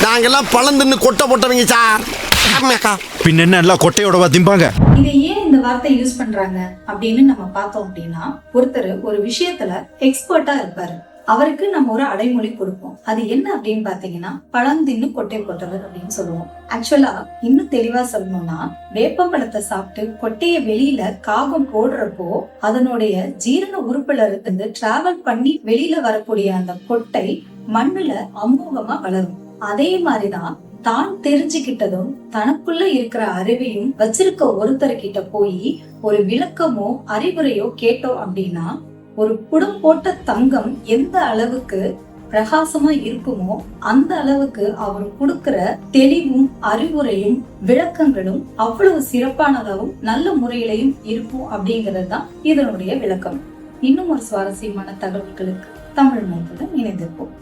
நாங்கெல்லாம் பழம் தின்னு கொட்டை போட்டவங்க சார். பின்ன என்ன எல்லாம் கொட்டையோடவா திம்பாங்க? இதை ஏன் இந்த வார்த்தை யூஸ் பண்றாங்க அப்படின்னு நம்ம பார்த்தோம் அப்படின்னா, ஒருத்தர் ஒரு விஷயத்துல எக்ஸ்பர்ட்டா இருப்பாரு, அவருக்கு நம்ம ஒரு அடைமொழி கொடுப்போம். அது என்ன அப்படின்னு பாத்தீங்கன்னா, பழம் தின்னு கொட்டை போட்டவர் அப்படின்னு சொல்லுவோம். ஆக்சுவலா இன்னும் தெளிவா சொல்லணும்னா, வேப்பம்பழத்தை சாப்பிட்டு கொட்டையை வெளியில காகம் போடுறப்போ அதனுடைய ஜீரண உறுப்புல இருந்து டிராவல் பண்ணி வெளியில வரக்கூடிய அந்த கொட்டை மண்ணுல அமோகமா வளரும். அதே மாதிரிதான் தான் தெரிஞ்சுக்கிட்டதும் தனக்குள்ள இருக்கிற அறிவையும் வச்சிருக்க ஒருத்தர்கிட்ட போய் ஒரு விளக்கமோ அறிவுரையோ கேட்டோம் அப்படின்னா, ஒரு குடம் போட்ட தங்கம் எந்த அளவுக்கு பிரகாசமா இருக்குமோ அந்த அளவுக்கு அவர் கொடுக்கிற தெளிவும் அறிவுரையும் விளக்கங்களும் அவ்வளவு சிறப்பானதாகவும் நல்ல முறையிலையும் இருக்கும் அப்படிங்கிறது தான் இதனுடைய விளக்கம். இன்னும் ஒரு சுவாரஸ்யமான தகவல்களுக்கு தமிழ் மொழியுடன் இணைந்திருப்போம்.